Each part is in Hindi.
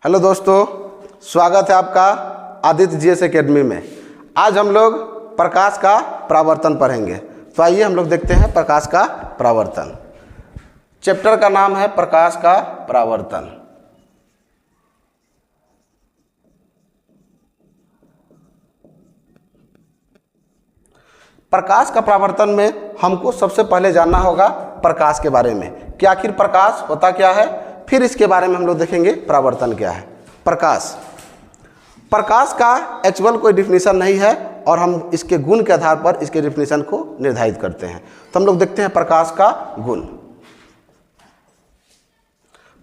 हेलो दोस्तों, स्वागत है आपका आदित्य जीएस एकेडमी में। आज हम लोग प्रकाश का परावर्तन पढ़ेंगे। तो आइए हम लोग देखते हैं प्रकाश का परावर्तन। चैप्टर का नाम है प्रकाश का परावर्तन। प्रकाश का परावर्तन में हमको सबसे पहले जानना होगा प्रकाश के बारे में कि आखिर प्रकाश होता क्या है, फिर इसके बारे में हम लोग देखेंगे परावर्तन क्या है। प्रकाश का एक्चुअल कोई डिफिनीशन नहीं है और हम इसके गुण के आधार पर इसके डिफिनीशन को निर्धारित करते हैं। तो हम लोग देखते हैं प्रकाश का गुण।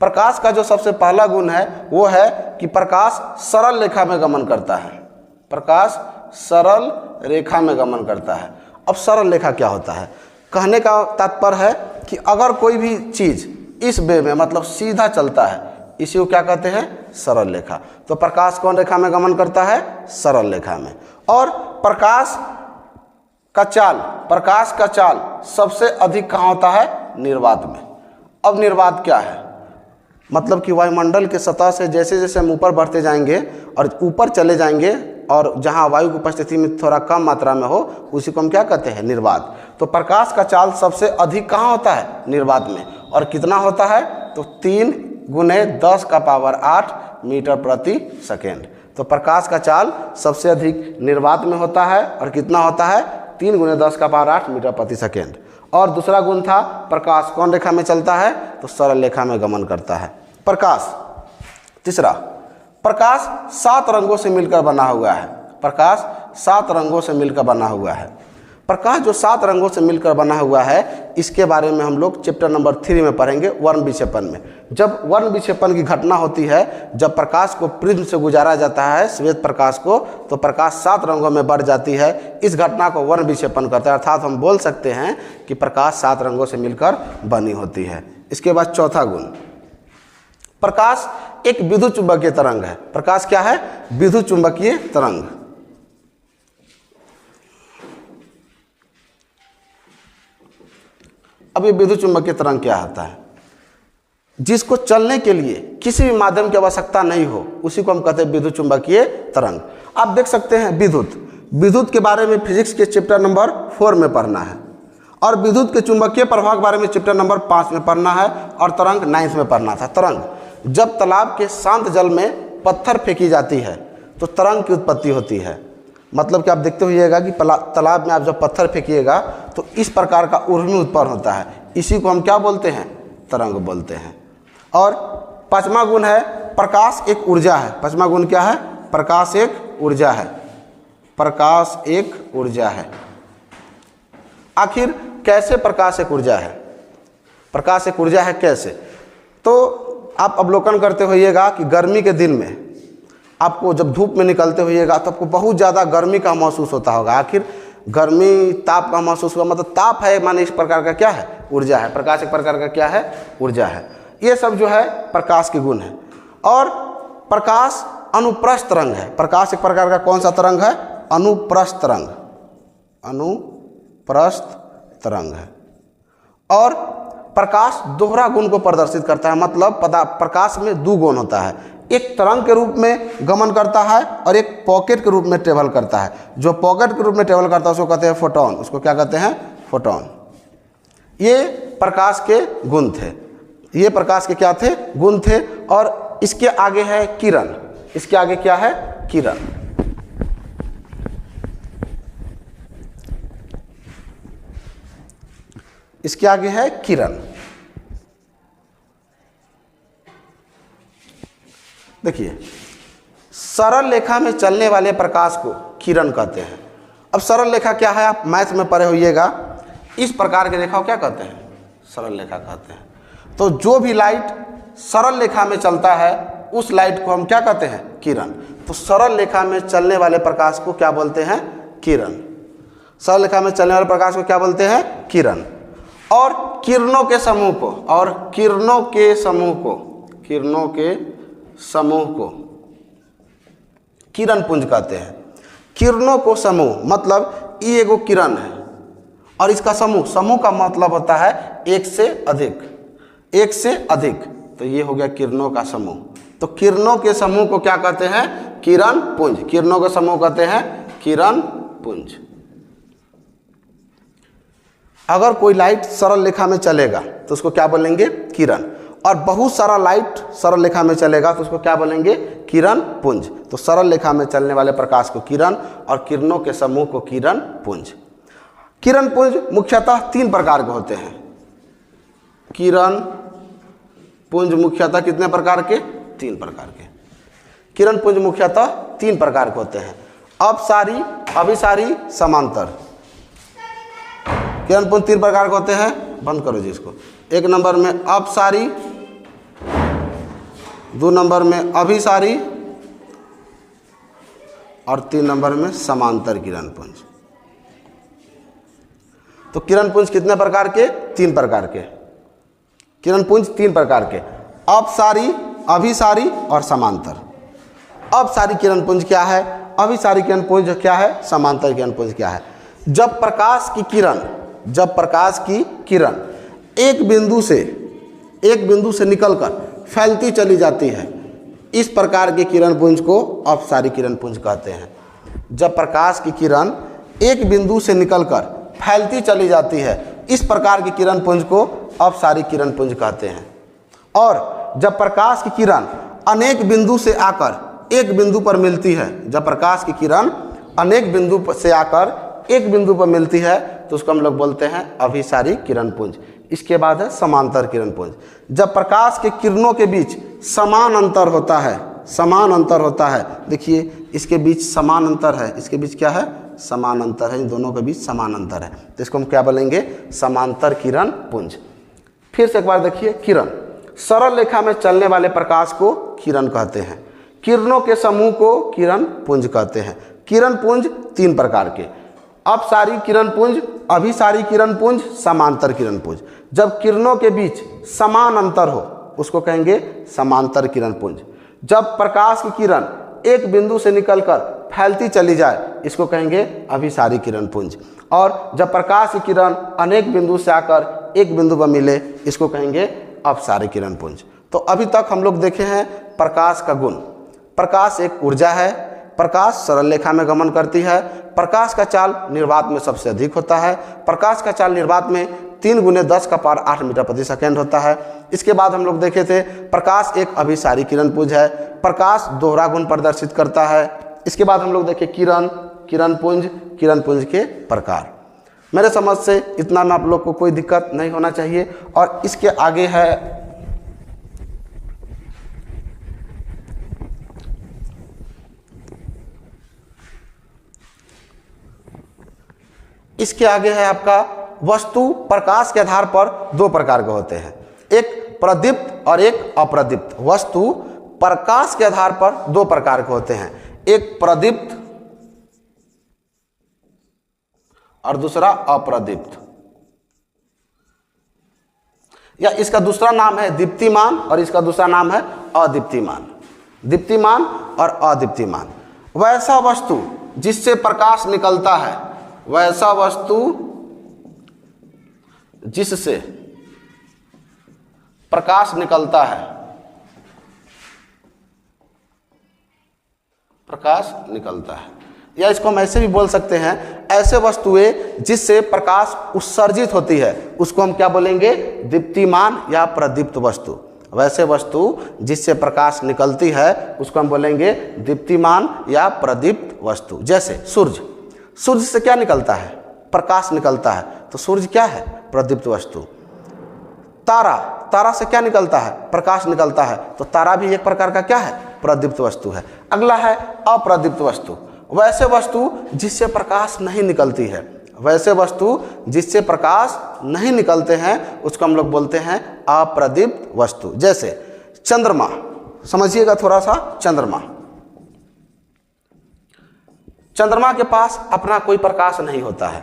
प्रकाश का जो सबसे पहला गुण है वो है कि प्रकाश सरल रेखा में गमन करता है। प्रकाश सरल रेखा में गमन करता है। अब सरल रेखा क्या होता है? कहने का तात्पर्य है कि अगर कोई भी चीज इस वे में मतलब सीधा चलता है, इसी को क्या कहते हैं? सरल रेखा। तो प्रकाश कौन रेखा में गमन करता है? सरल रेखा में। और प्रकाश का चाल सबसे अधिक कहाँ होता है? निर्वात में। अब निर्वात क्या है? मतलब कि वायुमंडल के सतह से जैसे जैसे हम ऊपर बढ़ते जाएंगे और ऊपर चले जाएंगे और जहाँ वायु की उपस्थिति में थोड़ा कम मात्रा में हो, उसी को हम क्या कहते हैं? निर्वात। तो प्रकाश का चाल सबसे अधिक कहाँ होता है? निर्वात में। और कितना होता है? तो 3 × 10⁸ मीटर प्रति सेकेंड। तो प्रकाश का चाल सबसे अधिक निर्वात में होता है और कितना होता है? 3 × 10⁸ मीटर प्रति सेकेंड। और दूसरा गुण था प्रकाश कौन रेखा में चलता है? तो सरल रेखा में गमन करता है। प्रकाश तीसरा, प्रकाश 7 रंगों से मिलकर बना हुआ है। प्रकाश 7 रंगों से मिलकर बना हुआ है। प्रकाश जो 7 रंगों से मिलकर बना हुआ है, इसके बारे में हम लोग चैप्टर नंबर 3 में पढ़ेंगे, वर्ण विक्षेपण में। जब वर्ण विक्षेपण की घटना होती है, जब प्रकाश को प्रिज्म से गुजारा जाता है, श्वेत प्रकाश को, तो प्रकाश 7 रंगों में बढ़ जाती है। इस घटना को वर्ण विक्षेपण कहते हैं। अर्थात हम बोल सकते हैं कि प्रकाश 7 रंगों से मिलकर बनी होती है। इसके बाद चौथा गुण, प्रकाश एक विद्युत चुंबकीय तरंग है। प्रकाश क्या है? विद्युत चुंबकीय तरंग। अब ये विद्युत चुंबकीय तरंग क्या होता है? जिसको चलने के लिए किसी भी माध्यम की आवश्यकता नहीं हो, उसी को हम कहते हैं विद्युत चुंबकीय तरंग। आप देख सकते हैं विद्युत के बारे में फिजिक्स के चैप्टर नंबर 4 में पढ़ना है, और विद्युत के चुंबकीय प्रभाव के बारे में चैप्टर नंबर 5 में पढ़ना है, और तरंग 9th में पढ़ना था। तरंग, जब तालाब के शांत जल में पत्थर फेंकी जाती है तो तरंग की उत्पत्ति होती है। मतलब कि आप देखते होइएगा कि तालाब में आप जब पत्थर फेंकिएगा तो इस प्रकार का ऊर्ध्व उत्पन्न होता है। इसी को हम क्या बोलते हैं? तरंग बोलते हैं। और 5वां गुण है प्रकाश एक ऊर्जा है। 5वां गुण क्या है? प्रकाश एक ऊर्जा है। प्रकाश एक ऊर्जा है। आखिर कैसे प्रकाश एक ऊर्जा है? प्रकाश एक ऊर्जा है कैसे? तो आप अवलोकन करते होइएगा कि गर्मी के दिन में आपको जब धूप में निकलते होइएगा तो आपको बहुत ज़्यादा गर्मी का महसूस होता होगा। आखिर गर्मी ताप का महसूस हुआ, मतलब ताप है माने इस प्रकार का क्या है? ऊर्जा है। प्रकाश एक प्रकार का क्या है? ऊर्जा है। ये सब जो है प्रकाश के गुण है। और प्रकाश अनुप्रस्थ तरंग है। प्रकाश एक प्रकार का कौन सा तरंग है? अनुप्रस्थ तरंग। अनुप्रस्थ तरंग है। और प्रकाश दोहरा गुण को प्रदर्शित करता है। मतलब प्रकाश में 2 गुण होता है। एक तरंग के रूप में गमन करता है और एक पॉकेट के रूप में ट्रेवल करता है। जो पॉकेट के रूप में ट्रेवल करता है उसको कहते हैं फोटोन। उसको क्या कहते हैं? फोटोन। ये प्रकाश के गुण थे। ये प्रकाश के क्या थे? गुण थे। और इसके आगे है किरण। इसके आगे क्या है? किरण। इसके आगे है किरण। देखिए, सरल रेखा में चलने वाले प्रकाश को किरण कहते हैं। अब सरल रेखा क्या है? आप मैथ में पढ़े होइएगा। इस प्रकार की रेखा को क्या कहते हैं? सरल रेखा कहते हैं। तो जो भी लाइट सरल रेखा में चलता है उस लाइट को हम क्या कहते हैं? किरण। तो सरल रेखा में चलने वाले प्रकाश को क्या बोलते हैं? किरण। सरल रेखा में चलने वाले प्रकाश को क्या बोलते हैं? किरण। और किरणों के समूह को किरण पुंज कहते हैं। किरणों को समूह मतलब ये एगो किरण है और इसका समूह का मतलब होता है एक से अधिक। तो ये हो गया किरणों का समूह। तो किरणों के समूह को क्या कहते हैं? किरण पुंज। किरणों का समूह कहते हैं किरण पुंज। अगर कोई लाइट सरल रेखा में चलेगा तो उसको क्या बोलेंगे? किरण। और बहुत सारा लाइट सरल रेखा में चलेगा तो उसको क्या बोलेंगे? किरण पुंज। तो सरल रेखा में चलने वाले प्रकाश को किरण और किरणों के समूह को किरण पुंज। किरण पुंज मुख्यतः 3 प्रकार के होते हैं। किरण पुंज मुख्यतः कितने प्रकार के? 3 प्रकार के। किरण पुंज मुख्यतः 3 प्रकार के होते हैं। अपसारी, अभिसारी, समांतर। किरण पुंज 3 प्रकार के होते हैं। बंद करो जी इसको। 1 नंबर में अपसारी, 2 नंबर में अभिसारी और 3 नंबर में समांतर किरण पुंज। तो किरण पुंज कितने प्रकार के? 3 प्रकार के। किरण पुंज 3 प्रकार के, अपसारी, अभिसारी और समांतर। अपसारी किरण पुंज क्या है? अभिसारी किरण पुंज क्या है? समांतर किरण पुंज क्या है? जब प्रकाश की किरण एक बिंदु से निकलकर फैलती चली जाती है, इस प्रकार के किरण पुंज को अपसारी किरण पुंज कहते हैं। जब प्रकाश की किरण एक बिंदु से निकलकर फैलती चली जाती है, इस प्रकार की किरण पुंज को अपसारी किरण पुंज कहते हैं। और जब प्रकाश की किरण अनेक बिंदु से आकर एक बिंदु पर मिलती है, जब प्रकाश की किरण अनेक बिंदु से आकर एक बिंदु पर मिलती है तो उसको हम लोग बोलते हैं अभिसारी किरण पुंज। इसके बाद है समांतर किरण पुंज। जब प्रकाश के किरणों के बीच समान अंतर होता है, देखिए इसके बीच समान अंतर है, इसके बीच क्या है? समान अंतर है, इन दोनों के बीच समान अंतर है, तो इसको हम क्या बोलेंगे? समांतर किरण पुंज। फिर से एक बार देखिए, किरण सरल रेखा में चलने वाले प्रकाश को किरण कहते हैं। किरणों के समूह को किरण पुंज कहते हैं। किरण पुंज 3 प्रकार के, अपसारी किरण पुंज, अभिसारी किरण पुंज, समांतर किरण पुंज। जब किरणों के बीच समान अंतर हो उसको कहेंगे समांतर किरण पुंज। जब प्रकाश की किरण एक बिंदु से निकलकर फैलती चली जाए इसको कहेंगे अभिसारी किरण पुंज। और जब प्रकाश की किरण अनेक बिंदु से आकर एक बिंदु पर मिले इसको कहेंगे अपसारी किरण पुंज। तो अभी तक हम लोग देखे हैं प्रकाश का गुण। प्रकाश एक ऊर्जा है, प्रकाश सरल रेखा में गमन करती है, प्रकाश का चाल निर्वात में सबसे अधिक होता है, प्रकाश का चाल निर्वात में 3 × 10⁸ मीटर प्रति सेकेंड होता है। इसके बाद हम लोग देखे थे प्रकाश एक अभिसारी किरण पुंज है, प्रकाश दोहरा गुण प्रदर्शित करता है। इसके बाद हम लोग देखे किरण पुंज के प्रकार। मेरे समझ से इतना में आप लोग को कोई दिक्कत नहीं होना चाहिए। और इसके आगे है आपका वस्तु प्रकाश के आधार पर 2 प्रकार के होते हैं, एक प्रदीप्त और एक अप्रदीप्त। वस्तु प्रकाश के आधार पर 2 प्रकार के होते हैं, एक प्रदीप्त और दूसरा अप्रदीप्त। या इसका दूसरा नाम है दीप्तिमान और इसका दूसरा नाम है अदीप्तिमान। दीप्तिमान और अदीप्तिमान। वैसा वस्तु जिससे प्रकाश निकलता है, वैसा वस्तु जिससे प्रकाश निकलता है, या इसको हम ऐसे भी बोल सकते हैं, ऐसे वस्तुएं जिससे प्रकाश उत्सर्जित होती है उसको हम क्या बोलेंगे? दीप्तिमान या प्रदीप्त वस्तु। वैसे वस्तु जिससे प्रकाश निकलती है उसको हम बोलेंगे दीप्तिमान या प्रदीप्त वस्तु। जैसे सूर्य से क्या निकलता है? प्रकाश निकलता है, तो सूर्य क्या है? प्रदीप्त वस्तु। तारा से क्या निकलता है? प्रकाश निकलता है, तो तारा भी एक प्रकार का क्या है? प्रदीप्त वस्तु है। अगला है अप्रदीप्त वस्तु। वैसे वस्तु जिससे प्रकाश नहीं निकलती है, वैसे वस्तु जिससे प्रकाश नहीं निकलते हैं उसको हम लोग बोलते हैं अप्रदीप्त वस्तु। जैसे चंद्रमा, समझिएगा थोड़ा सा। चंद्रमा के पास अपना कोई प्रकाश नहीं होता है।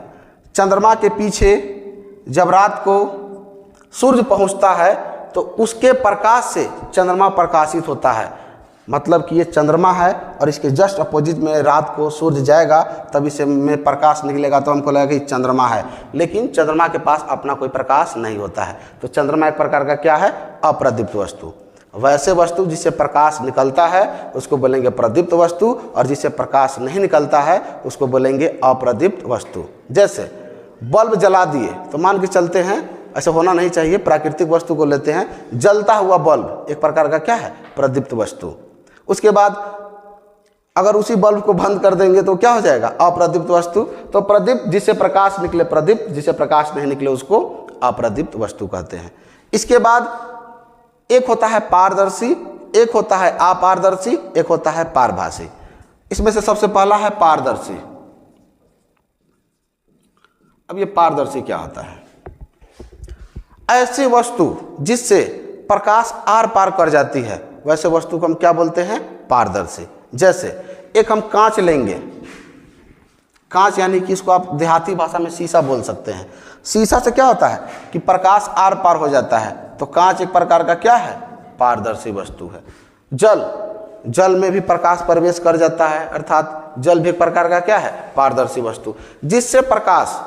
चंद्रमा के पीछे जब रात को सूर्य पहुंचता है तो उसके प्रकाश से चंद्रमा प्रकाशित होता है। मतलब कि ये चंद्रमा है और इसके जस्ट अपोजिट में रात को सूर्य जाएगा तब इसे में प्रकाश निकलेगा तो हमको लगेगा कि चंद्रमा है, लेकिन चंद्रमा के पास अपना कोई प्रकाश नहीं होता है। तो चंद्रमा एक प्रकार का क्या है? अप्रदीप्त वस्तु। वैसे वस्तु जिससे प्रकाश निकलता है उसको बोलेंगे प्रदीप्त वस्तु, और जिससे प्रकाश नहीं निकलता है उसको बोलेंगे अप्रदीप्त वस्तु। जैसे बल्ब जला दिए तो मान के चलते हैं, ऐसा होना नहीं चाहिए, प्राकृतिक वस्तु को लेते हैं, जलता हुआ बल्ब एक प्रकार का क्या है, प्रदीप्त वस्तु। उसके बाद अगर उसी बल्ब को बंद कर देंगे तो क्या हो जाएगा, अप्रदीप्त वस्तु। तो प्रदीप्त जिससे प्रकाश निकले प्रदीप्त, जिससे प्रकाश नहीं निकले उसको अप्रदीप्त वस्तु कहते हैं। इसके बाद एक होता है पारदर्शी, एक होता है अपारदर्शी, एक होता है पारभासी। इसमें से सबसे पहला है पारदर्शी। अब ये पारदर्शी क्या होता है, ऐसी वस्तु जिससे प्रकाश आर पार कर जाती है वैसे वस्तु को हम क्या बोलते हैं, पारदर्शी। जैसे एक हम कांच लेंगे, कांच यानी कि इसको आप देहाती भाषा में शीशा बोल सकते हैं। शीशा से क्या होता है कि प्रकाश आर पार हो जाता है, तो कांच एक प्रकार का क्या है, पारदर्शी वस्तु है। जल, जल में भी प्रकाश प्रवेश कर जाता है, अर्थात जल भी एक प्रकार का क्या है, पारदर्शी वस्तु। जिससे प्रकाश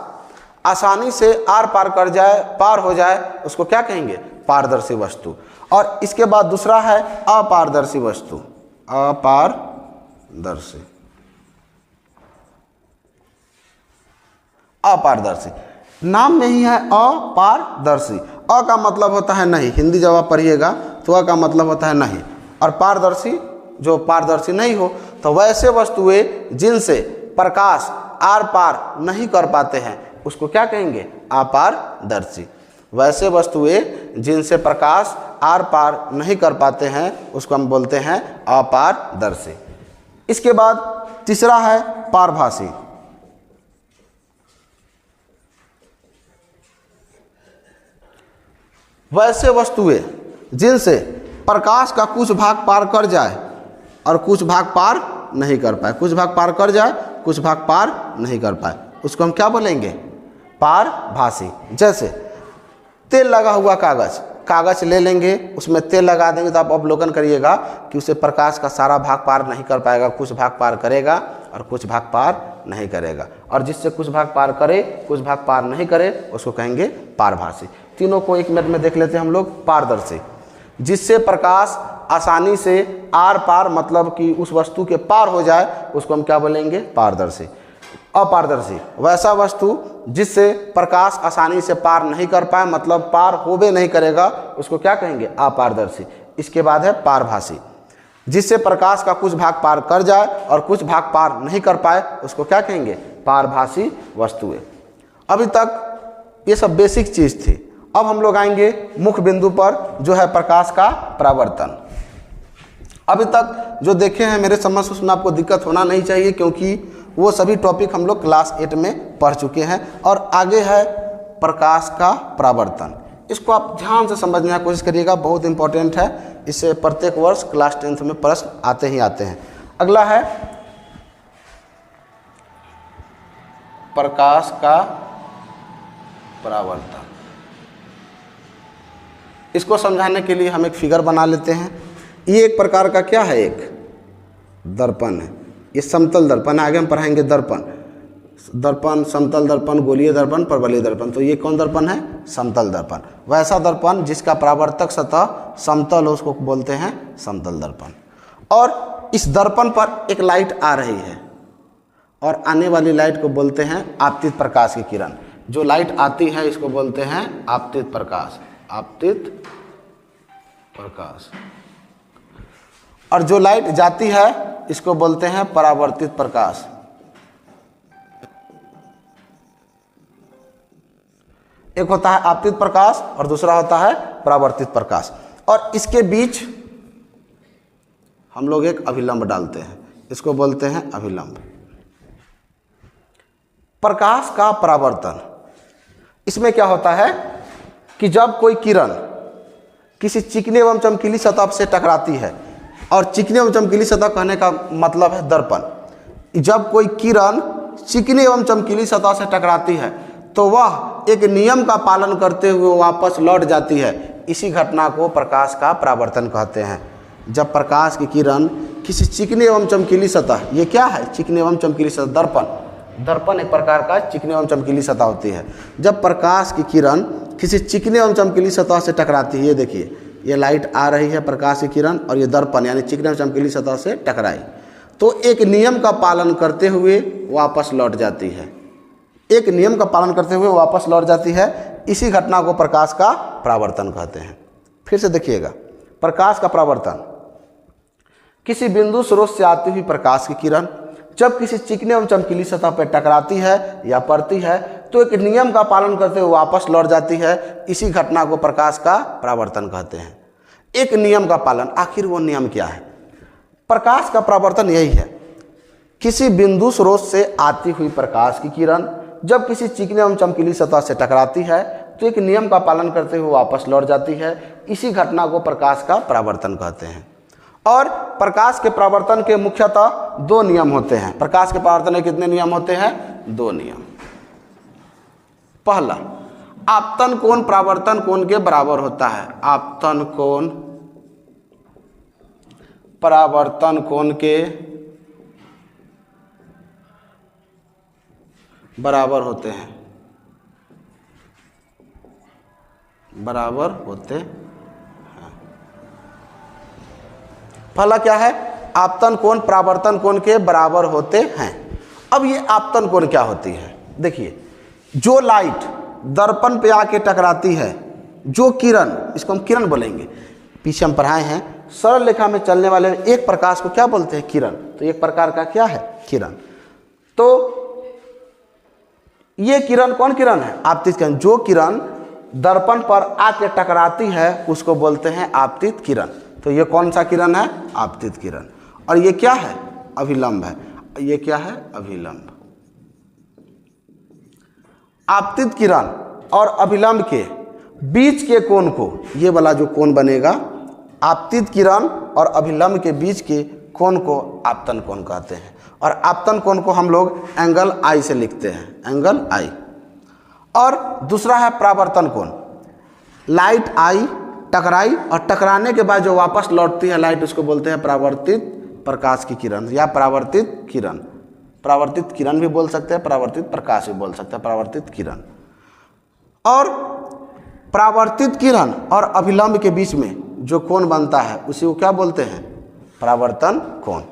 आसानी से आर पार कर जाए, पार हो जाए, उसको क्या कहेंगे, पारदर्शी वस्तु। और इसके बाद दूसरा है अपारदर्शी वस्तु, अपारदर्शी। अपारदर्शी नाम में ही है अपारदर्शी। अ का मतलब होता है नहीं, हिंदी जब आप पढ़िएगा तो अ का मतलब होता है नहीं, और पारदर्शी जो पारदर्शी नहीं हो। तो वैसे वस्तुएं जिनसे प्रकाश आर पार नहीं कर पाते हैं उसको क्या कहेंगे, अपारदर्शी। वैसे वस्तुएं जिनसे प्रकाश आर पार नहीं कर पाते हैं उसको हम बोलते हैं अपारदर्शी। इसके बाद तीसरा है पारभासी। वैसे वस्तुएं जिनसे प्रकाश का कुछ भाग पार कर जाए और कुछ भाग पार नहीं कर पाए, कुछ भाग पार कर जाए कुछ भाग पार नहीं कर पाए, उसको हम क्या बोलेंगे, पारभासी। जैसे तेल लगा हुआ कागज, कागज ले लेंगे उसमें तेल लगा देंगे तो आप अवलोकन करिएगा कि उसे प्रकाश का सारा भाग पार नहीं कर पाएगा, कुछ भाग पार करेगा और कुछ भाग पार नहीं करेगा। और जिससे कुछ भाग पार करे कुछ भाग पार नहीं करे उसको कहेंगे पारभासी। तीनों को एक मिनट में देख लेते हैं हम लोग। पारदर्शी, जिससे प्रकाश आसानी से आर पार मतलब कि उस वस्तु के पार हो जाए उसको हम क्या बोलेंगे, पारदर्शी। अपारदर्शी, वैसा वस्तु जिससे प्रकाश आसानी से पार नहीं कर पाए मतलब पार होबे नहीं करेगा उसको क्या कहेंगे, अपारदर्शी। इसके बाद है पारभासी, जिससे प्रकाश का कुछ भाग पार कर जाए और कुछ भाग पार नहीं कर पाए उसको क्या कहेंगे, पारभासी वस्तुएं। अभी तक ये सब बेसिक चीज़ थी। अब हम लोग आएंगे मुख्य बिंदु पर जो है प्रकाश का परावर्तन। अभी तक जो देखे हैं मेरे समझ से उसमें आपको दिक्कत होना नहीं चाहिए, क्योंकि वो सभी टॉपिक हम लोग क्लास 8 में पढ़ चुके हैं। और आगे है प्रकाश का परावर्तन। इसको आप ध्यान से समझने की कोशिश करिएगा, बहुत इंपॉर्टेंट है। इससे प्रत्येक वर्ष क्लास 10th में प्रश्न आते ही आते हैं। अगला है प्रकाश का परावर्तन। इसको समझाने के लिए हम एक फिगर बना लेते हैं। ये एक प्रकार का क्या है, एक दर्पण है। ये समतल दर्पण है, आगे हम पढ़ाएंगे दर्पण। दर्पण, समतल दर्पण, गोलीय दर्पण, परवलयी दर्पण। तो ये कौन दर्पण है, समतल दर्पण। वैसा दर्पण जिसका परावर्तक सतह समतल हो उसको बोलते हैं समतल दर्पण। और इस दर्पण पर एक लाइट आ रही है और आने वाली लाइट को बोलते हैं आपतित प्रकाश की किरण। जो लाइट आती है इसको बोलते हैं आपतित प्रकाश, आपतित प्रकाश। और जो लाइट जाती है इसको बोलते हैं परावर्तित प्रकाश। एक होता है आपतित प्रकाश और दूसरा होता है परावर्तित प्रकाश। और इसके बीच हम लोग एक अभिलंब डालते हैं, इसको बोलते हैं अभिलंब। प्रकाश का परावर्तन, इसमें क्या होता है कि जब कोई किरण किसी चिकनी एवं चमकीली सतह से टकराती है, और चिकनी एवं चमकीली सतह कहने का मतलब है दर्पण। जब कोई किरण चिकनी एवं चमकीली सतह से टकराती है तो वह एक नियम का पालन करते हुए वापस लौट जाती है। इसी घटना को प्रकाश का परावर्तन कहते हैं। जब प्रकाश की किरण किसी चिकनी एवं चमकीली सतह, ये क्या है, चिकनी एवं चमकीली सतह, दर्पण। दर्पण एक प्रकार का चिकनी एवं चमकीली सतह होती है। जब प्रकाश की किरण किसी चिकनी एवं चमकीली सतह से टकराती है, ये देखिए ये लाइट आ रही है प्रकाश की किरण और ये दर्पण यानी चिकनी और चमकीली सतह से टकराई तो एक नियम का पालन करते हुए वापस लौट जाती है। एक नियम का पालन करते हुए वापस लौट जाती है। इसी घटना को प्रकाश का परावर्तन कहते हैं। फिर से देखिएगा, प्रकाश का परावर्तन, किसी बिंदु स्रोत से आती हुई प्रकाश की किरण जब किसी चिकनी एवं चमकीली सतह पर टकराती है या पड़ती है तो एक नियम का पालन करते हुए वापस लौट जाती है। इसी घटना को प्रकाश का परावर्तन कहते हैं। एक नियम का पालन, आखिर वो नियम क्या है? प्रकाश का परावर्तन यही है, किसी बिंदु स्रोत से आती हुई प्रकाश की किरण जब किसी चिकनी एवं चमकीली सतह से टकराती है तो एक नियम का पालन करते हुए वापस लौट जाती है। इसी घटना को प्रकाश का परावर्तन कहते हैं। और प्रकाश के परावर्तन के मुख्यतः दो नियम होते हैं। प्रकाश के परावर्तन के कितने नियम होते हैं? दो नियम। पहला, आपतन कोण परावर्तन कोण के बराबर होता है। आपतन कोण परावर्तन कोण के बराबर होते हैं, बराबर होते हैं। पहला क्या है? आपतन कोण परावर्तन कोण के बराबर होते हैं। अब ये आपतन कोण क्या होती है? देखिए, जो लाइट दर्पण पे आके टकराती है, जो किरण, इसको हम किरण बोलेंगे, पीछे हम पढ़ाए हैं सरल रेखा में चलने वाले एक प्रकाश को क्या बोलते हैं? किरण। तो एक प्रकार का क्या है? किरण। तो ये किरण कौन किरण है? आपतित किरण। जो किरण दर्पण पर आके टकराती है उसको बोलते हैं आपतित किरण। तो ये कौन सा किरण है? आपतित किरण। और ये क्या है? अभिलंब है। ये क्या है? अभिलंब। आपतित किरण और अभिलंब के बीच के कोण को, ये वाला जो कोण बनेगा, आपतित किरण और अभिलंब के बीच के कोण को आपतन कोण कहते हैं। और आपतन कोण को हम लोग एंगल आई से लिखते हैं, एंगल आई। और दूसरा है परावर्तन कोण। लाइट आई, टकराई और टकराने के बाद जो वापस लौटती है लाइट, उसको बोलते हैं परावर्तित प्रकाश की किरण या परावर्तित किरण। परावर्तित किरण भी बोल सकते हैं, परावर्तित प्रकाश भी बोल सकते हैं, परावर्तित किरण। और परावर्तित किरण और अभिलंब के बीच में जो कोण बनता है उसी को क्या बोलते हैं? परावर्तन कोण।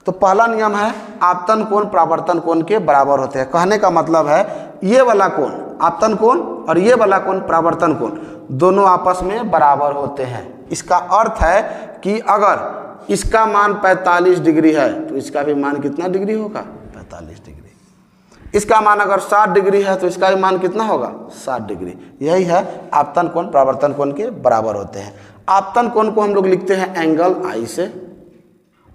तो पहला नियम है आपतन कोण परावर्तन कोण के बराबर होते हैं। कहने का मतलब है ये वाला कोण आपतन कोण और ये वाला कोण परावर्तन कोण दोनों आपस में बराबर होते हैं। इसका अर्थ है कि अगर इसका मान 45 डिग्री है तो इसका भी मान कितना डिग्री होगा? 45 डिग्री। इसका मान अगर 60 डिग्री है तो इसका भी मान कितना होगा? 60 डिग्री। यही है आपतन कोण परावर्तन कोण के बराबर होते हैं। आपतन कोण को हम लोग लिखते हैं एंगल आई से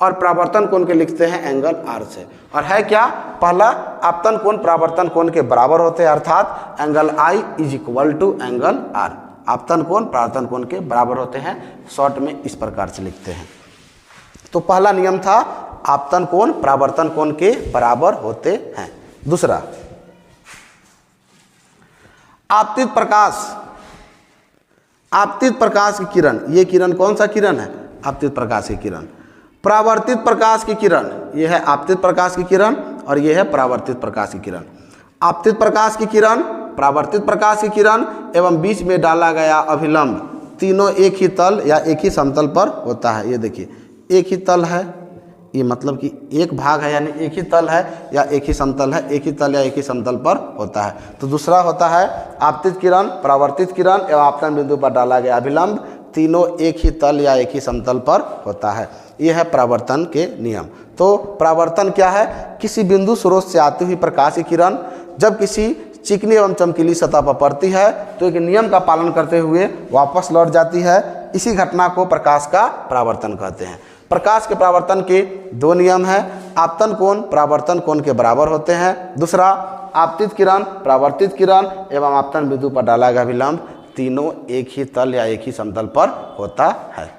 और परावर्तन कोण के लिखते हैं एंगल आर से। और है क्या? पहला, आपतन कोण परावर्तन कोण के बराबर होते हैं, अर्थात angle i is equal to angle r. आपतन कोण परावर्तन कोण के बराबर होते हैं। शॉर्ट में इस प्रकार से लिखते हैं। तो पहला नियम था आपतन कोण परावर्तन कोण के बराबर होते हैं। दूसरा, आपतित प्रकाश, आपतित प्रकाश की किरण। ये किरण कौन सा किरण है? आपतित प्रकाश की किरण। परावर्तित प्रकाश की किरण, यह है आपतित प्रकाश की किरण और यह है परावर्तित प्रकाश की किरण। आपतित प्रकाश की किरण, परावर्तित प्रकाश की किरण एवं बीच में डाला गया अभिलंब, तीनों एक ही तल या एक ही समतल पर होता है। ये देखिए, एक ही तल है, ये मतलब कि एक भाग है, यानी एक ही तल है या एक ही समतल है, एक ही तल या एक ही समतल पर होता है। तो दूसरा होता है आपतित किरण, परावर्तित किरण एवं आपतन बिंदु पर डाला गया अभिलंब, तीनों एक ही तल या एक ही समतल पर होता है। यह है परावर्तन के नियम। तो परावर्तन क्या है? किसी बिंदु स्रोत से आती हुई प्रकाश की किरण जब किसी चिकनी एवं चमकीली सतह पर पड़ती है तो एक नियम का पालन करते हुए वापस लौट जाती है। इसी घटना को प्रकाश का परावर्तन कहते हैं। प्रकाश के परावर्तन के दो नियम हैं। आपतन कोण परावर्तन कोण के बराबर होते हैं। दूसरा, आपतित किरण, परावर्तित किरण एवं आपतन बिंदु पर डाला गया अभिलंब, तीनों एक ही तल या एक ही समतल पर होता है।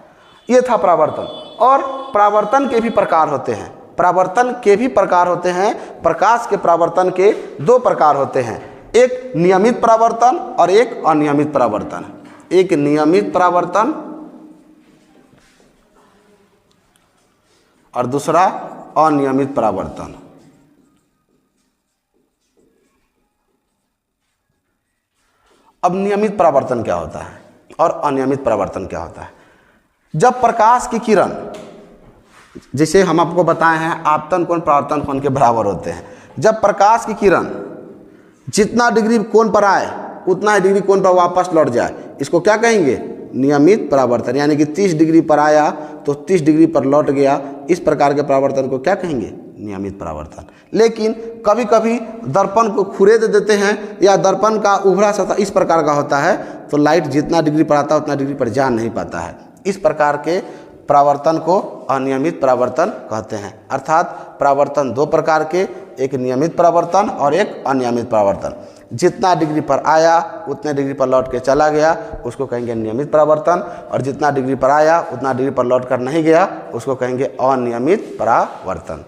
ये था परावर्तन। और परावर्तन के भी प्रकार होते हैं। परावर्तन के भी प्रकार होते हैं। प्रकाश के परावर्तन के दो प्रकार होते हैं, एक नियमित परावर्तन और एक अनियमित परावर्तन। एक नियमित परावर्तन और दूसरा अनियमित परावर्तन। अब नियमित परावर्तन क्या होता है और अनियमित परावर्तन क्या होता है? जब प्रकाश की किरण, जैसे हम आपको बताए हैं आपतन कोण परावर्तन कोण के बराबर होते हैं, जब प्रकाश की किरण जितना डिग्री कोण पर आए उतना ही डिग्री कोण पर वापस लौट जाए, इसको क्या कहेंगे? नियमित परावर्तन। यानी कि 30 डिग्री पर आया तो 30 डिग्री पर लौट गया, इस प्रकार के परावर्तन को क्या कहेंगे? नियमित परावर्तन। लेकिन कभी कभी दर्पण को खुरेद देते हैं या दर्पण का उभरा सतह इस प्रकार का होता है तो लाइट जितना डिग्री पर आता है उतना डिग्री पर जा नहीं पाता है। इस प्रकार के परावर्तन को अनियमित परावर्तन कहते हैं। अर्थात परावर्तन दो प्रकार के, एक नियमित परावर्तन और एक अनियमित परावर्तन। जितना डिग्री पर आया उतने डिग्री पर लौट के चला गया उसको कहेंगे नियमित परावर्तन, और जितना डिग्री पर आया उतना डिग्री पर लौट कर नहीं गया उसको कहेंगे अनियमित परावर्तन।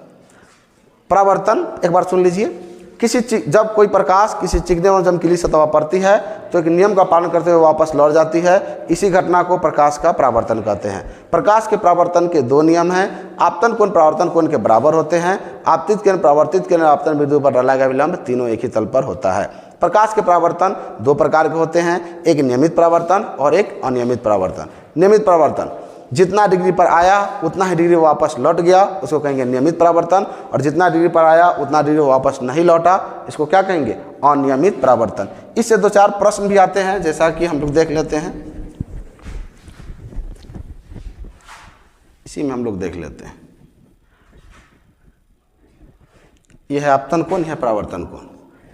परावर्तन एक बार सुन लीजिए। जब कोई प्रकाश किसी चिकने एवं चमकीली सतह पर पड़ती है तो एक नियम का पालन करते हुए वापस लौट जाती है। इसी घटना को प्रकाश का परावर्तन कहते हैं। प्रकाश के परावर्तन के दो नियम हैं। आपतन कोण परावर्तन कोण के बराबर होते हैं। आपतित किरण परावर्तित किरण आपतन बिंदु पर डाला गया विलंब तीनों एक ही तल पर होता है। प्रकाश के परावर्तन दो प्रकार के होते हैं, एक नियमित परावर्तन और एक अनियमित परावर्तन। नियमित परावर्तन जितना डिग्री पर आया उतना ही डिग्री वापस लौट गया उसको कहेंगे नियमित परावर्तन, और जितना डिग्री पर आया उतना डिग्री वापस नहीं लौटा इसको क्या कहेंगे? अनियमित परावर्तन। इससे दो चार प्रश्न भी आते हैं, जैसा कि हम लोग देख लेते हैं। इसी में हम लोग देख लेते हैं। यह है आपतन कोण, यह है परावर्तन कोण।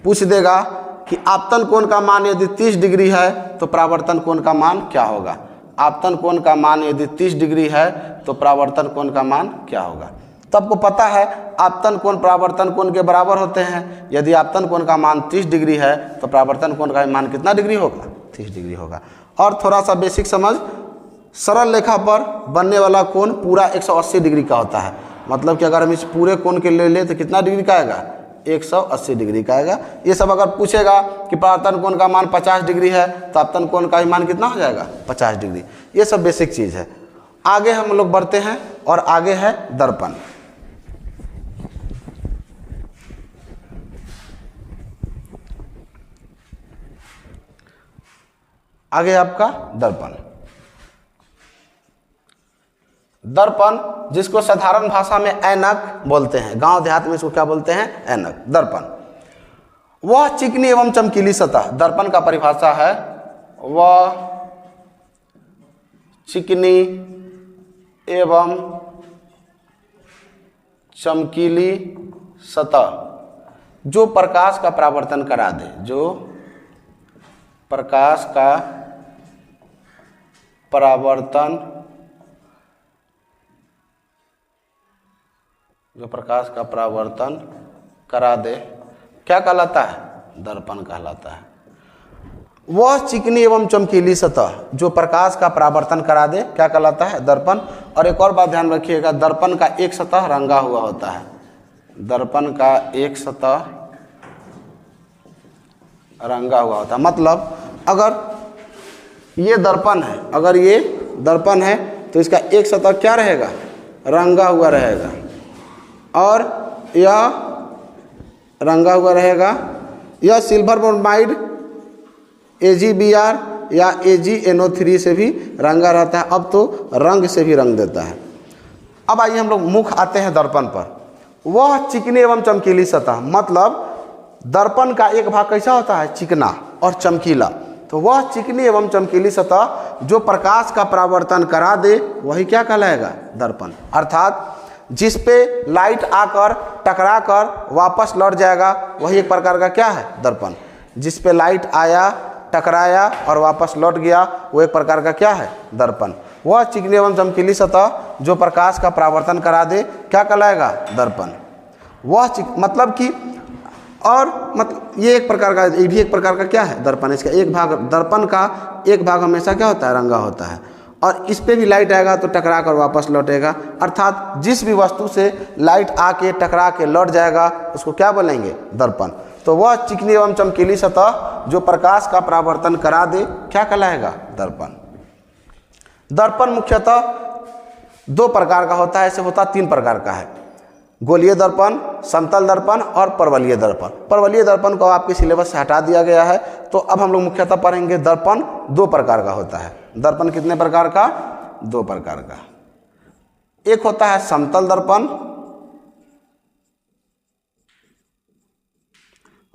पूछ देगा कि आपतन कोण का मान यदि 30 डिग्री है तो परावर्तन कोण का मान क्या होगा? आपतन कोण का मान यदि 30 डिग्री है तो परावर्तन कोण का मान क्या होगा? तो आपको पता है आपतन कोण परावर्तन कोण के बराबर होते हैं। यदि आपतन कोण का मान 30 डिग्री है तो परावर्तन कोण का मान कितना डिग्री होगा? 30 डिग्री होगा। और थोड़ा सा बेसिक समझ, सरल रेखा पर बनने वाला कोण पूरा 180 डिग्री का होता है। मतलब कि अगर हम इस पूरे कोण के ले तो कितना डिग्री का आएगा? 180 डिग्री का आएगा। ये सब अगर पूछेगा कि परावर्तन कोण का मान 50 डिग्री है तो आपतन कोण का मान कितना हो जाएगा? 50 डिग्री। ये सब बेसिक चीज़ है। आगे हम लोग बढ़ते हैं और आगे है दर्पण। आगे आपका दर्पण। दर्पण जिसको साधारण भाषा में ऐनक बोलते हैं, गांव देहात में इसको क्या बोलते हैं? ऐनक। दर्पण वह चिकनी एवं चमकीली सतह, दर्पण का परिभाषा है वह चिकनी एवं चमकीली सतह जो प्रकाश का परावर्तन करा दे, जो प्रकाश का परावर्तन, जो प्रकाश का परावर्तन करा दे, क्या कहलाता है? दर्पण कहलाता है। वह चिकनी एवं चमकीली सतह जो प्रकाश का परावर्तन करा दे क्या कहलाता है? दर्पण। और एक और बात ध्यान रखिएगा, दर्पण का एक सतह रंगा हुआ होता है। दर्पण का एक सतह रंगा हुआ होता है। मतलब अगर ये दर्पण है, अगर ये दर्पण है तो इसका एक सतह क्या रहेगा? रंगा हुआ रहेगा, और यह रंगा हुआ रहेगा। यह सिल्वर ब्रोमाइड AgBr या AgNO3 से भी रंगा रहता है। अब तो रंग से भी रंग देता है। अब आइए हम लोग मुख आते हैं दर्पण पर। वह चिकनी एवं चमकीली सतह, मतलब दर्पण का एक भाग कैसा होता है? चिकना और चमकीला। तो वह चिकनी एवं चमकीली सतह जो प्रकाश का परावर्तन करा दे वही क्या कहलाएगा? दर्पण। अर्थात जिस पे लाइट आकर टकरा कर वापस लौट जाएगा वही एक प्रकार का क्या है? दर्पण। जिस पे लाइट आया, टकराया और वापस लौट गया वो एक प्रकार का क्या है? दर्पण। वह चिकनी एवं चमकीली सतह जो प्रकाश का परावर्तन करा दे क्या कहलाएगा? दर्पण। वह मतलब कि, और मतलब ये एक प्रकार का, ये भी एक प्रकार का क्या है? दर्पण। इसका एक भाग, दर्पण का एक भाग हमेशा क्या होता है? रंगा होता है। और इस पे भी लाइट आएगा तो टकरा कर वापस लौटेगा। अर्थात जिस भी वस्तु से लाइट आके टकरा के लौट जाएगा उसको क्या बोलेंगे? दर्पण। तो वह चिकनी एवं चमकीली सतह जो प्रकाश का परावर्तन करा दे क्या कहलाएगा? दर्पण। दर्पण मुख्यतः दो प्रकार का होता है, ऐसे होता 3 प्रकार का है। गोलीय दर्पण, समतल दर्पण और परवलयीय दर्पण। परवलयीय दर्पण को आपके सिलेबस से हटा दिया गया है। तो अब हम लोग मुख्यतः पढ़ेंगे दर्पण 2 प्रकार का होता है। दर्पण कितने प्रकार का? दो प्रकार का। एक होता है समतल दर्पण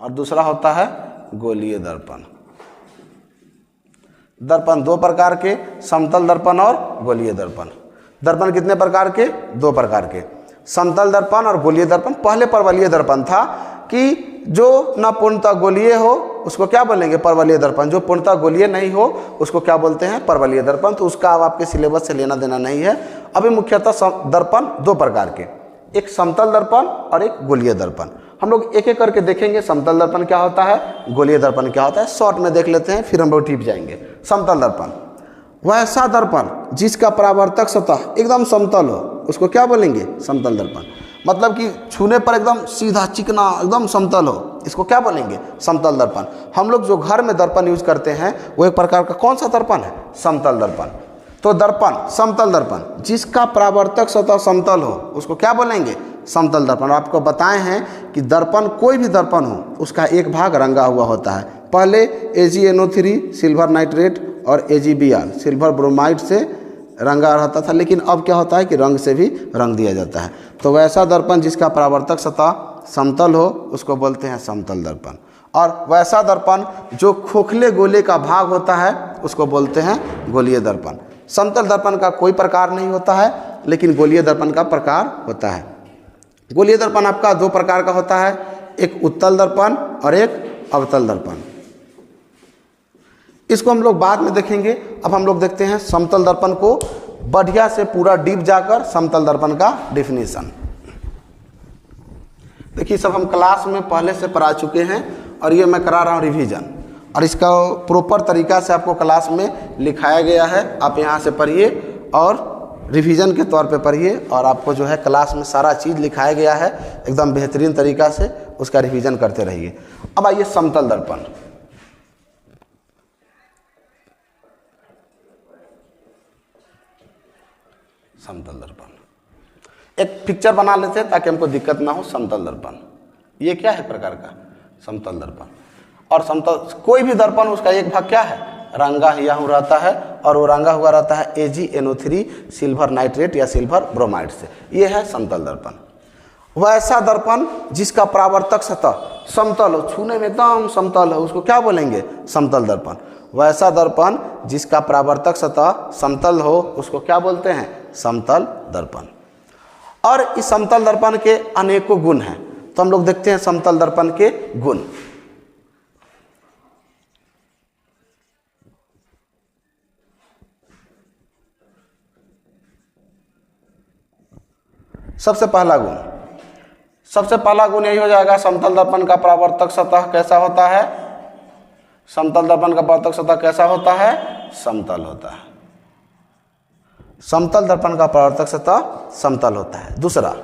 और दूसरा होता है गोलीय दर्पण। दर्पण दो प्रकार के, समतल दर्पण और गोलीय दर्पण। दर्पण कितने प्रकार के? दो प्रकार के, समतल दर्पण और गोलीय दर्पण। पहले परवलयीय दर्पण था कि जो ना पूर्णतः गोलीय हो उसको क्या बोलेंगे? परवलयीय दर्पण। जो पूर्णतः गोलीय नहीं हो उसको क्या बोलते हैं? परवलयीय दर्पण। तो उसका अब आपके सिलेबस से लेना देना नहीं है। अभी मुख्यतः दर्पण दो प्रकार के, एक समतल दर्पण और एक गोलीय दर्पण। हम लोग एक एक करके देखेंगे समतल दर्पण क्या होता है, गोलीय दर्पण क्या होता है। शॉर्ट में देख लेते हैं, फिर हम लोग टिप जाएंगे। समतल दर्पण वैसा दर्पण जिसका परावर्तक सतह एकदम समतल हो उसको क्या बोलेंगे? समतल दर्पण। मतलब कि छूने पर एकदम सीधा चिकना एकदम समतल हो, इसको क्या बोलेंगे? समतल दर्पण। हम लोग जो घर में दर्पण यूज करते हैं वो एक प्रकार का कौन सा दर्पण है? समतल दर्पण। तो दर्पण समतल दर्पण जिसका परावर्तक सतह समतल हो उसको क्या बोलेंगे? समतल दर्पण। आपको बताए हैं कि दर्पण कोई भी दर्पण हो उसका एक भाग रंगा हुआ होता है। पहले AgNO3 सिल्वर नाइट्रेट और AgBr सिल्वर ब्रोमाइड से रंगा रहता था, लेकिन अब क्या होता है कि रंग से भी रंग दिया जाता है। तो वैसा दर्पण जिसका परावर्तक सतह समतल हो उसको बोलते हैं समतल दर्पण। और वैसा दर्पण जो खोखले गोले का भाग होता है उसको बोलते हैं गोलीय दर्पण। समतल दर्पण का कोई प्रकार नहीं होता है, लेकिन गोलीय दर्पण का प्रकार होता है। गोलीय दर्पण आपका दो प्रकार का होता है, एक उत्तल दर्पण और एक अवतल दर्पण। इसको हम लोग बाद में देखेंगे। अब हम लोग देखते हैं समतल दर्पण को बढ़िया से पूरा डीप जाकर समतल दर्पण का डेफिनेशन। देखिए सब हम क्लास में पहले से पढ़ा चुके हैं और ये मैं करा रहा हूँ रिवीजन, और इसका प्रॉपर तरीका से आपको क्लास में लिखाया गया है। आप यहाँ से पढ़िए और रिवीजन के तौर पे पढ़िए, और आपको जो है क्लास में सारा चीज़ लिखाया गया है एकदम बेहतरीन तरीका से, उसका रिवीजन करते रहिए। अब आइए समतल दर्पण। समतल दर्पण एक पिक्चर बना लेते हैं ताकि हमको दिक्कत ना हो। समतल दर्पण ये क्या है प्रकार का? समतल दर्पण। और समतल कोई भी दर्पण उसका एक भाग क्या है? रंगा हुआ रहता है, और वो रंगा हुआ रहता है AgNO3 सिल्वर नाइट्रेट या सिल्वर ब्रोमाइड से। ये है समतल दर्पण। वैसा दर्पण जिसका परावर्तक सतह समतल हो, छूने में एकदम समतल हो, उसको क्या बोलेंगे? समतल दर्पण। वैसा दर्पण जिसका परावर्तक सतह समतल हो उसको क्या बोलते हैं? समतल दर्पण। और इस समतल दर्पण के अनेकों गुण हैं, तो हम लोग देखते हैं समतल दर्पण के गुण। सबसे पहला गुण यही हो जाएगा, समतल दर्पण का परावर्तक सतह कैसा होता है? समतल दर्पण का परावर्तक सतह कैसा होता है? समतल होता है। समतल दर्पण का परावर्तक सतह समतल होता है। दूसरा,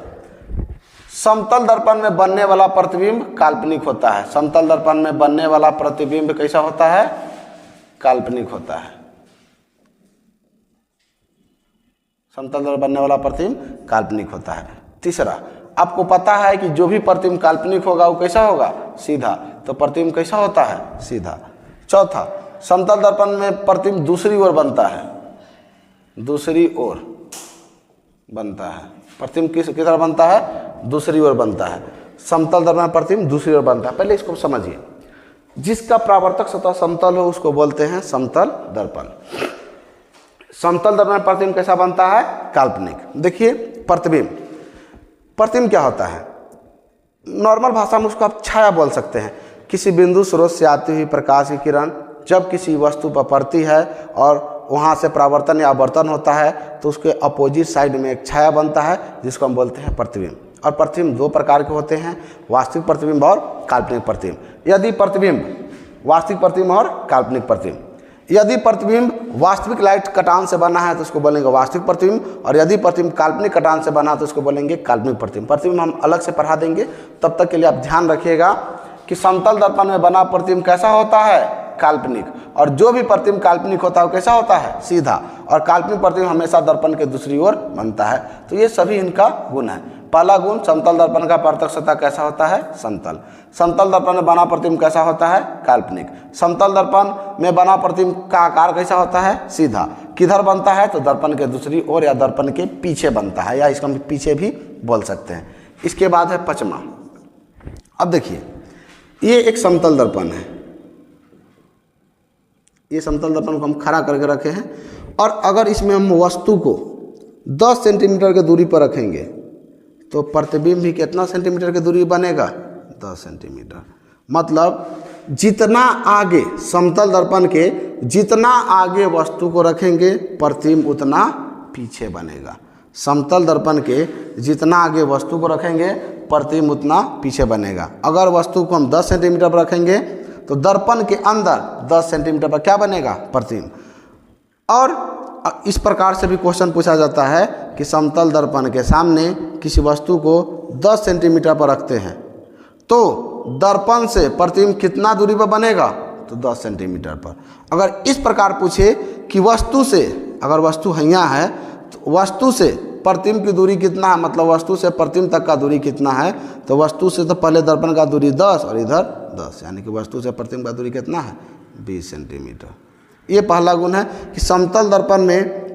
समतल दर्पण में बनने वाला प्रतिबिंब काल्पनिक होता है। समतल दर्पण में बनने वाला प्रतिबिंब कैसा होता है? काल्पनिक होता है। समतल दर्पण बनने वाला प्रतिबिंब काल्पनिक होता है। तीसरा, आपको पता है कि जो भी प्रतिबिंब काल्पनिक होगा वो कैसा होगा? सीधा। तो प्रतिबिंब कैसा होता है? सीधा। चौथा, समतल दर्पण में प्रतिबिंब दूसरी ओर बनता है। दूसरी ओर बनता है। प्रतिबिंब किस तरह बनता है? दूसरी ओर बनता है। समतल दर्पण में प्रतिबिंब दूसरी ओर बनता है। पहले इसको समझिए। जिसका परावर्तक सतह समतल हो उसको बोलते हैं समतल दर्पण। समतल दर्पण में प्रतिबिंब कैसा बनता है? काल्पनिक। देखिए प्रतिबिंब क्या होता है? नॉर्मल भाषा में उसको आप छाया बोल सकते हैं। किसी बिंदु स्रोत से आती हुई प्रकाश की किरण जब किसी वस्तु पर पड़ती है और वहाँ से परावर्तन या आवर्तन होता है तो उसके अपोजिट साइड में एक छाया बनता है जिसको हम बोलते हैं प्रतिबिंब। और प्रतिबिंब दो प्रकार के होते हैं, वास्तविक प्रतिबिंब और काल्पनिक प्रतिबिंब। यदि प्रतिबिंब वास्तविक प्रतिबिंब और काल्पनिक प्रतिबिंब, यदि प्रतिबिंब वास्तविक लाइट कटान से बना है तो उसको बोलेंगे वास्तविक प्रतिबिंब, और यदि प्रतिबिंब काल्पनिक कटान से बना तो उसको बोलेंगे काल्पनिक प्रतिबिंब। प्रतिबिंब हम अलग से पढ़ा देंगे, तब तक के लिए आप ध्यान रखिएगा कि समतल दर्पण में बना प्रतिबिंब कैसा होता है? काल्पनिक। और जो भी प्रतिबिंब काल्पनिक होता है वो कैसा होता है? सीधा। और काल्पनिक प्रतिबिंब हमेशा दर्पण के दूसरी ओर बनता है। तो ये सभी इनका गुण है। पहला गुण, समतल दर्पण का प्रत्यक्ष सतह कैसा होता है? समतल। समतल दर्पण में बना प्रतिबिंब कैसा होता है? काल्पनिक। समतल दर्पण में बना प्रतिबिंब का आकार कैसा होता है? सीधा। किधर बनता है? तो दर्पण के दूसरी ओर या दर्पण के पीछे बनता है, या इसका पीछे भी बोल सकते हैं। इसके बाद है पचमा। अब देखिए, ये एक समतल दर्पण है, ये समतल दर्पण को हम खड़ा करके रखे हैं, और अगर इसमें हम वस्तु को 10 सेंटीमीटर की दूरी पर रखेंगे तो प्रतिबिंब भी कितना सेंटीमीटर की दूरी बनेगा? 10 सेंटीमीटर। मतलब जितना आगे समतल दर्पण के जितना आगे वस्तु को रखेंगे प्रतिबिंब उतना पीछे बनेगा। समतल दर्पण के जितना आगे वस्तु को रखेंगे प्रतिबिंब उतना पीछे बनेगा। अगर वस्तु को हम 10 सेंटीमीटर पर रखेंगे तो दर्पण के अंदर 10 सेंटीमीटर पर क्या बनेगा? प्रतिबिंब। और इस प्रकार से भी क्वेश्चन पूछा जाता है कि समतल दर्पण के सामने किसी वस्तु को 10 सेंटीमीटर पर रखते हैं तो दर्पण से प्रतिबिंब कितना दूरी पर बनेगा? तो 10 सेंटीमीटर पर। अगर इस प्रकार पूछे कि वस्तु से, अगर वस्तु यहाँ है तो वस्तु से प्रतिबिंब की दूरी कितना है, मतलब वस्तु से प्रतिबिंब तक का दूरी कितना है, तो वस्तु से तो पहले दर्पण का दूरी 10 और इधर 10, यानी कि वस्तु से प्रतिबिंब का दूरी कितना है? 20 सेंटीमीटर। ये पहला गुण है कि समतल दर्पण में